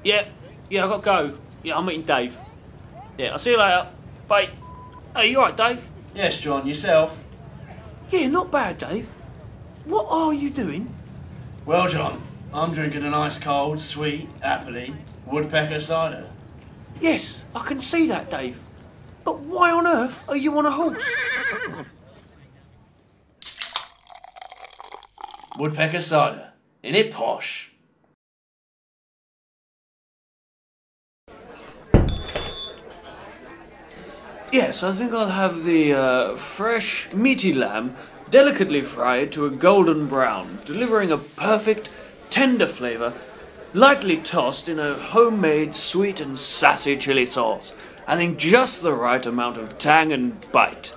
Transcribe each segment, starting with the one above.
Yeah, I got to go. Yeah, I'm meeting Dave. Yeah, I'll see you later. Bye. Hey, you alright, Dave? Yes, John, yourself? Yeah, not bad, Dave. What are you doing? Well, John, I'm drinking a nice cold, sweet, happily Woodpecker cider. Yes, I can see that, Dave. But why on earth are you on a horse? Woodpecker cider. Ain't it posh? Yes, I think I'll have the fresh, meaty lamb, delicately fried to a golden brown, delivering a perfect, tender flavour, lightly tossed in a homemade sweet and sassy chili sauce, adding just the right amount of tang and bite.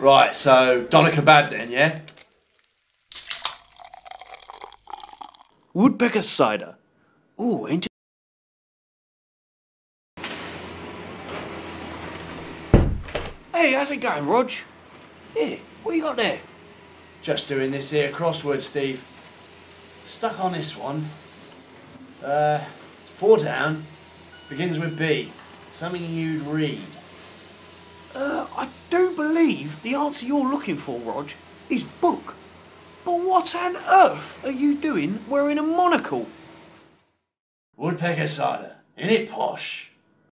Right, so doner kebab then, yeah? Woodpecker cider. Ooh, ain't it? Hey, how's it going, Rog? Here, what you got there? Just doing this here crossword, Steve. Stuck on this one. 4 down. Begins with B. Something you'd read. I do believe the answer you're looking for, Rog, is book. But what on earth are you doing wearing a monocle? Woodpecker cider. Ain't it posh?